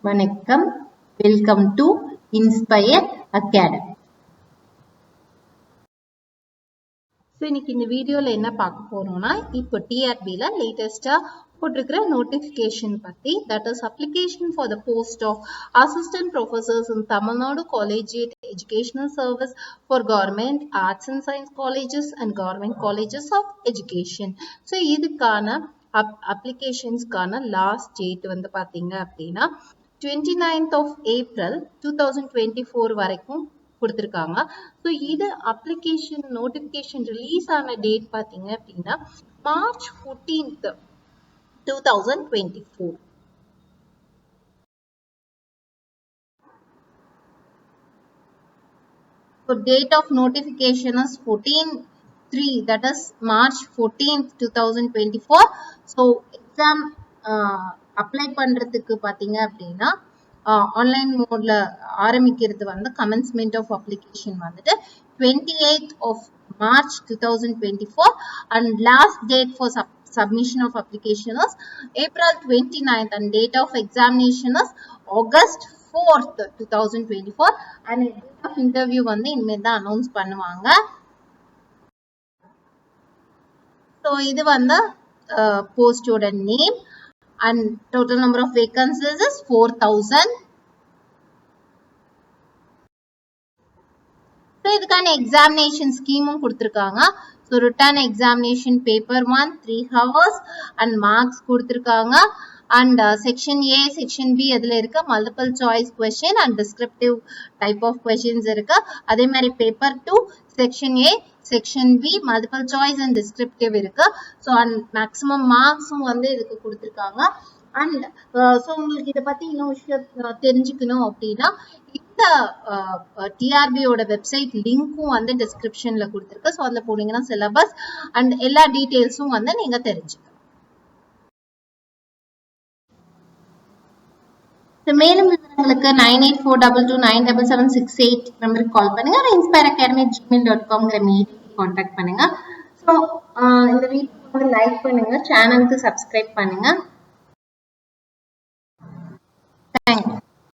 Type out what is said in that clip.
வணக்கம், welcome to inspire academy. இன்னைக்கு இந்த வீடியோல என்ன பார்க்க போறோம்னா, இப்போ டிஆர்பில லேட்டஸ்டா போட்டிருக்கிற நோட்டிபிகேஷன் பத்தி, that is application for the post of assistant professors in Tamilnadu Collegiate Educational Service for government arts and science colleges and government colleges of education. So இதுக்கான applications-கான last date வந்து பாத்தீங்க அப்படின்னா 29th of April 2024 வரைக்கும் கொடுத்திருக்காங்க. So இது application notification release ஆன date பார்த்தீங்க அப்படின்னா March 14th 2024. So date of notification is 14/3, that is March 14th 2024. So exam apply பண்றதுக்கு பாத்தீங்க அப்படின்னா ஆன்லைன் மோட்ல ஆரம்பிக்கிறது வந்து கமென்ஸ்மெண்ட் ஆஃப் அப்ளிகேஷன் வந்துட்டு 28th of March 2024 and last date for submission of application is April 29th and date of examination is August 4th 2024 and date of interview வந்து இனிமேல் தான் அனௌன்ஸ் பண்ணுவாங்க. ஸோ இது வந்து போஸ்டோட name and total number of vacancies is 4000. So இதுக்கான examination scheme கொடுத்திருக்காங்க. So written examination paper 1 3 hours and marks கொடுத்திருக்காங்க. And section A, section B அதுல இருக்க multiple choice question and descriptive type of questions இருக்கு. அதே மாதிரி paper 2 section A, section B multiple choice and descriptive இருக்கு. So and maximum marks வந்து இதுக்கு கொடுத்திருக்காங்க. And so உங்களுக்கு இத பத்தி இன்னும் விஷயம் தெரிஞ்சுக்கணும் அப்படின்னா இந்த டிஆர்பியோட வெப்சைட் லிங்க்கும் வந்து டிஸ்கிரிப்ஷன்ல கொடுத்திருக்கு. ஸோ அதுல போனீங்கன்னா சிலபஸ் அண்ட் எல்லா டீடைல்ஸும் வந்து நீங்க தெரிஞ்சுக்கலாம். மேலும் விவரங்களுக்கு 9842297768 நம்பருக்கு கால் பண்ணுங்க. inspireacadamii@gmail.com மெயில் கான்டாக்ட் பண்ணுங்க. ஸோ இந்த வீடியோ வந்து லைக் பண்ணுங்க, சேனலுக்கு சப்ஸ்கிரைப் பண்ணுங்க.